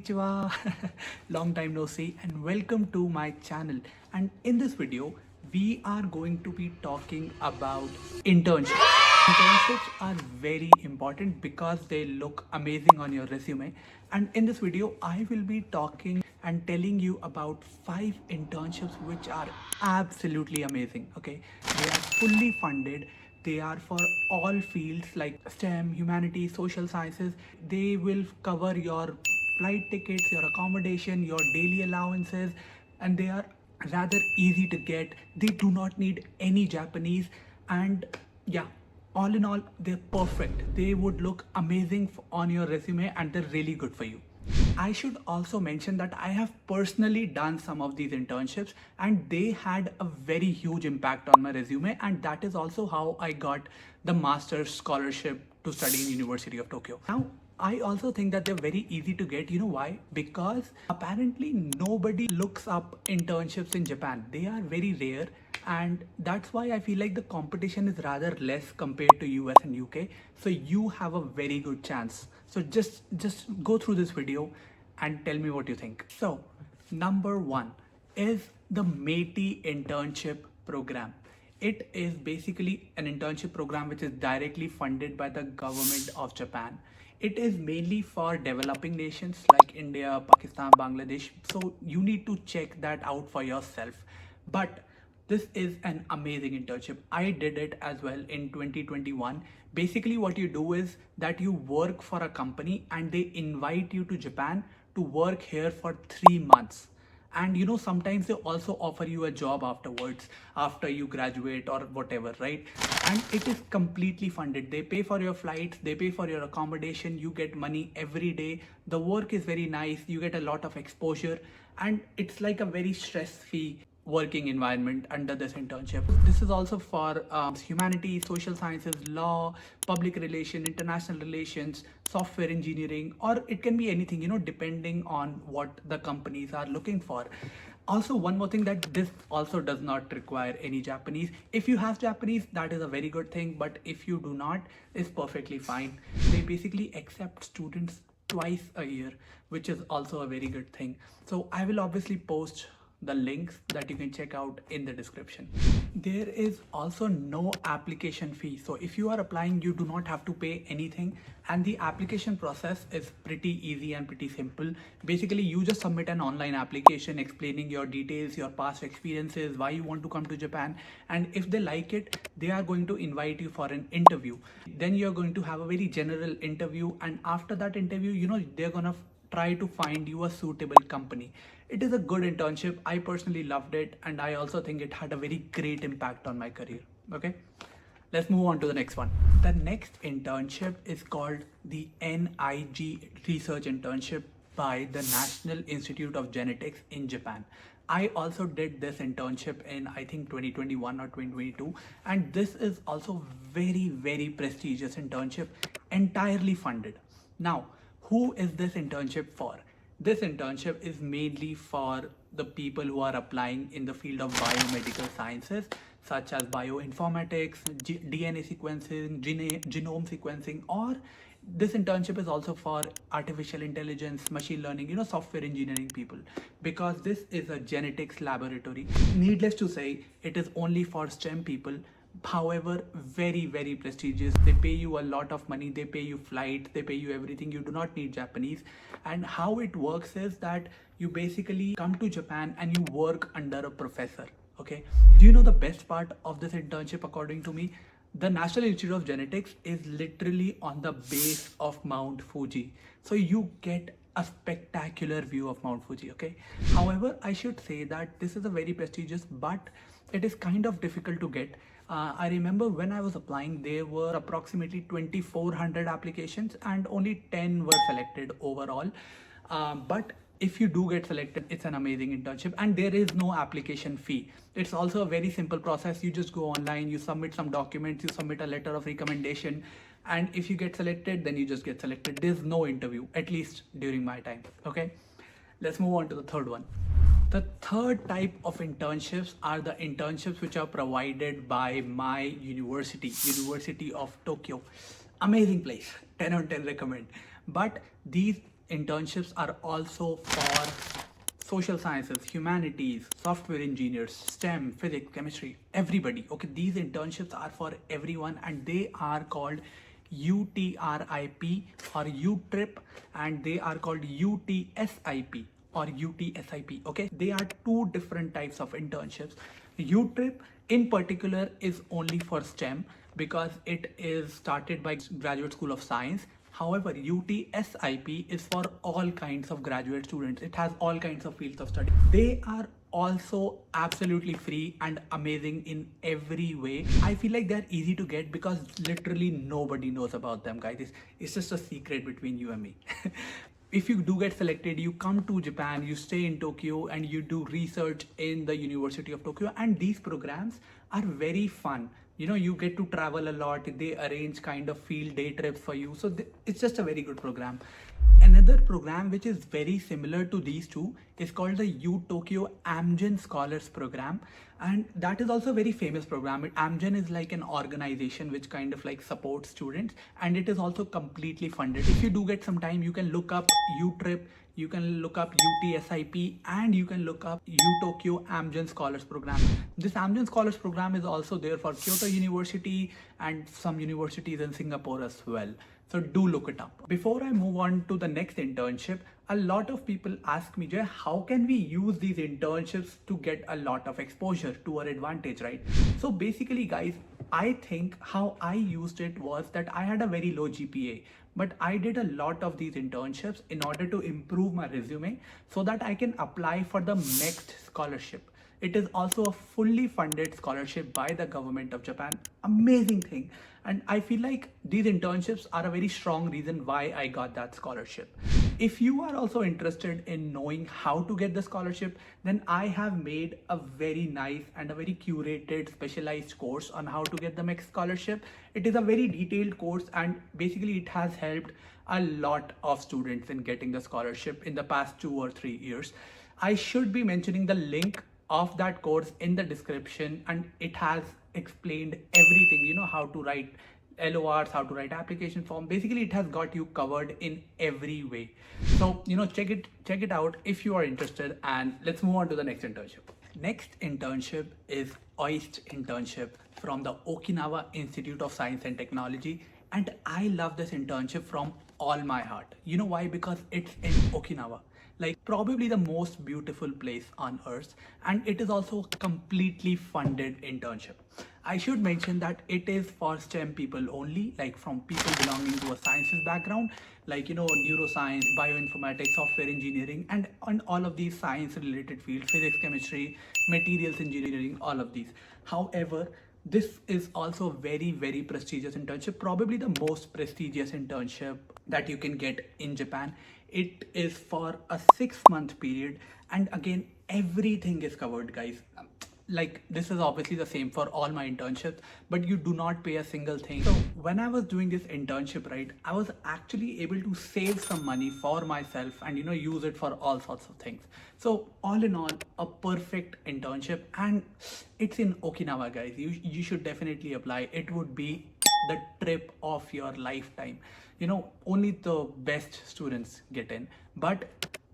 Konnichiwa. Long time no see and welcome to my channel. And in this video, we are going to be talking about internships. Internships are very important because they look amazing on your resume. And in this video, I will be talking and telling you about 5 internships which are absolutely amazing. Okay, they are fully funded. They are for all fields like STEM, humanities, social sciences. They will cover your flight tickets, your accommodation, your daily allowances, and they are rather easy to get. They do not need any Japanese, and yeah, all in all, they're perfect. They would look amazing on your resume, and they're really good for you. I should also mention that I have personally done some of these internships and they had a very huge impact on my resume, and that is also how I got the master's scholarship to study in University of Tokyo. Now, I also think that they're very easy to get. You know why? Because apparently nobody looks up internships in Japan. They are very rare, and that's why I feel like the competition is rather less compared to US and UK. So you have a very good chance. So just go through this video and tell me what you think. So number 1 is the METI internship program. It is basically an internship program which is directly funded by the government of Japan. It is mainly for developing nations like India, Pakistan, Bangladesh. So you need to check that out for yourself. But this is an amazing internship. I did it as well in 2021. Basically, what you do is that you work for a company and they invite you to Japan to work here for 3 months. And you know, sometimes they also offer you a job afterwards, after you graduate or whatever, right? And it is completely funded. They pay for your flights, they pay for your accommodation, you get money every day. The work is very nice, you get a lot of exposure, and it's like a very stress-free working environment under this internship. This is also for humanities, social sciences, law, public relation, international relations, software engineering, or it can be anything, you know, depending on what the companies are looking for. Also, one more thing, that this also does not require any Japanese. If you have Japanese, that is a very good thing, but if you do not, it's perfectly fine. They basically accept students twice a year, which is also a very good thing. So I will obviously post the links that you can check out in the description. There is also no application fee. So if you are applying, you do not have to pay anything, and the application process is pretty easy and pretty simple. Basically, you just submit an online application explaining your details, your past experiences, why you want to come to Japan, and if they like it, they are going to invite you for an interview. Then you're going to have a very general interview, and after that interview, you know, they're gonna try to find you a suitable company. It is a good internship. I personally loved it, and I also think it had a very great impact on my career. Okay, let's move on to the next one. The next internship is called the NIG Research Internship by the National Institute of Genetics in Japan. I also did this internship in, I think, 2021 or 2022, and this is also very prestigious internship, entirely funded. Now, who is this internship for? This internship is mainly for the people who are applying in the field of biomedical sciences, such as bioinformatics, DNA sequencing, genome sequencing, or this internship is also for artificial intelligence, machine learning, you know, software engineering people, because this is a genetics laboratory. Needless to say, it is only for STEM people. However, very prestigious. They pay you a lot of money, they pay you flights, they pay you everything. You do not need Japanese. And how it works is that you basically come to Japan and you work under a professor. Okay, do you know the best part of this internship? According to me, the National Institute of Genetics is literally on the base of Mount Fuji, so you get a spectacular view of Mount Fuji. Okay, however, I should say that this is a very prestigious, but it is kind of difficult to get. I remember when I was applying, there were approximately 2,400 applications and only 10 were selected overall. But if you do get selected, it's an amazing internship, and there is no application fee. It's also a very simple process. You just go online, you submit some documents, you submit a letter of recommendation, and if you get selected, then you just get selected. There's no interview, at least during my time. Okay, let's move on to the third one. The third type of internships are the internships which are provided by my university, University of Tokyo. Amazing place, 10 on 10 recommend. But these internships are also for social sciences, humanities, software engineers, STEM, physics, chemistry, everybody. Okay, these internships are for everyone and they are called UTRIP or UTRIP, and they are called UTSIP or UTSIP. Okay, they are two different types of internships. UTRIP in particular is only for STEM because it is started by Graduate School of Science. However, UTSIP is for all kinds of graduate students. It has all kinds of fields of study. They are also absolutely free and amazing in every way. I feel like they're easy to get because literally nobody knows about them, guys. It's just a secret between you and me. If you do get selected, you come to Japan, you stay in Tokyo, and you do research in the University of Tokyo. And these programs are very fun. You know, you get to travel a lot. They arrange kind of field day trips for you. So it's just a very good program. Another program which is very similar to these two is called the U Tokyo Amgen Scholars Program, and that is also a very famous program. Amgen is like an organization which kind of like supports students, and it is also completely funded. If you do get some time, you can look up UTRIP, you can look up UTSIP, and you can look up U Tokyo Amgen Scholars Program. This Amgen Scholars Program is also there for Kyoto University and some universities in Singapore as well. So do look it up. Before I move on to the next internship, a lot of people ask me, Jay, how can we use these internships to get a lot of exposure to our advantage, right? So basically, guys, I think how I used it was that I had a very low GPA, but I did a lot of these internships in order to improve my resume so that I can apply for the MEXT scholarship. It is also a fully funded scholarship by the government of Japan. Amazing thing. And I feel like these internships are a very strong reason why I got that scholarship. If you are also interested in knowing how to get the scholarship, then I have made a very nice and a very curated specialized course on how to get the MEXT scholarship. It is a very detailed course and basically it has helped a lot of students in getting the scholarship in the past 2 or 3 years. I should be mentioning the link of that course in the description, and it has explained everything, you know, how to write LORs, how to write application form. Basically it has got you covered in every way. So, you know, check it out if you are interested, and let's move on to the next internship. Next internship is OIST internship from the Okinawa Institute of Science and Technology, and I love this internship from all my heart. You know why? Because it's in Okinawa, like probably the most beautiful place on earth, and it is also a completely funded internship. I should mention that it is for STEM people only, like from people belonging to a sciences background, like, you know, neuroscience, bioinformatics, software engineering, and on all of these science related fields, physics, chemistry, materials engineering, all of these. However, this is also a very, very prestigious internship, probably the most prestigious internship that you can get in Japan. It is for a 6-month period, and again, everything is covered, guys. Like, this is obviously the same for all my internships, but you do not pay a single thing. So when I was doing this internship, right, I was actually able to save some money for myself and, you know, use it for all sorts of things. So all in all, a perfect internship, and it's in Okinawa, guys. You should definitely apply. It would be the trip of your lifetime. You know, only the best students get in, but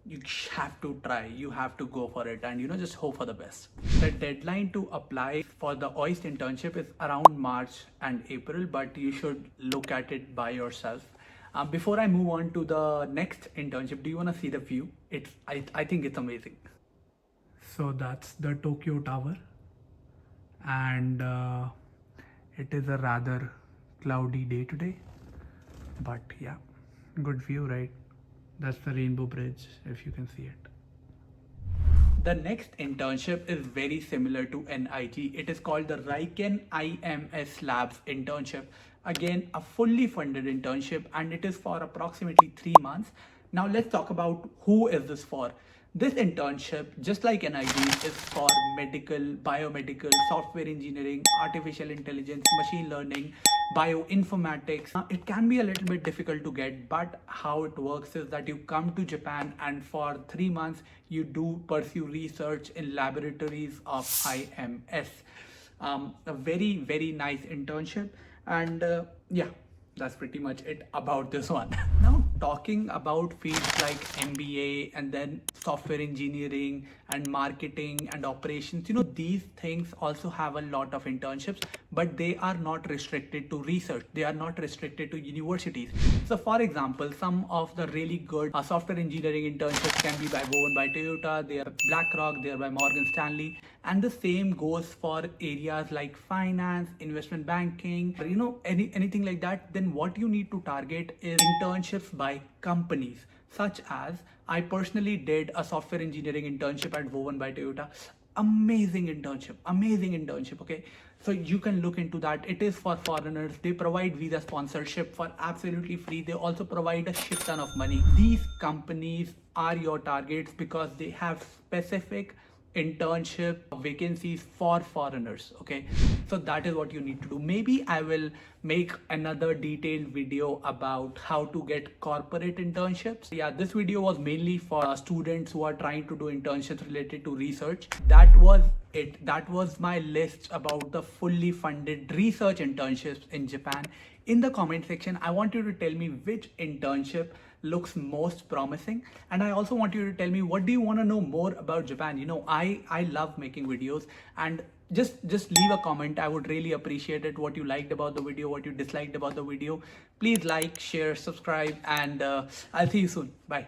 you have to try, you have to go for it, and, you know, just hope for the best. The deadline to apply for the OIST internship is around March and April, but you should look at it by yourself. Before I move on to the next internship, do you want to see the view? I think it's amazing. So that's the Tokyo Tower, and it is a rather cloudy day today, but yeah, good view, right? That's the Rainbow Bridge, if you can see it. The next internship is very similar to NIG. It is called the Riken IMS Labs internship. Again, a fully funded internship, and it is for approximately 3 months. Now let's talk about who is this for. This internship, just like NIG, is for medical, biomedical, software engineering, artificial intelligence, machine learning, bioinformatics. It can be a little bit difficult to get, but how it works is that you come to Japan, and for 3 months you do pursue research in laboratories of IMS. A very, very nice internship, and yeah, that's pretty much it about this one. Now talking about fields like MBA and then software engineering and marketing and operations, these things also have a lot of internships, but they are not restricted to research. They are not restricted to universities. So for example, some of the really good software engineering internships can be by Bowen by Toyota, they are by BlackRock, they are by Morgan Stanley. And the same goes for areas like finance, investment banking, or anything like that. Then what you need to target is internships by companies, such as I personally did a software engineering internship at Bowen by Toyota. Amazing internship. Okay, so you can look into that. It is for foreigners. They provide visa sponsorship for absolutely free. They also provide a shit ton of money. These companies are your targets because they have specific internship vacancies for foreigners. Okay, so that is what you need to do. Maybe I will make another detailed video about how to get corporate internships. Yeah, this video was mainly for students who are trying to do internships related to research. That was it. That was my list about the fully funded research internships in Japan. In the comment section, I want you to tell me which internship looks most promising, and I also want you to tell me what do you want to know more about Japan. I love making videos, and just leave a comment. I would really appreciate it. What you liked about the video, what you disliked about the video. Please like, share, subscribe, and I'll see you soon. Bye.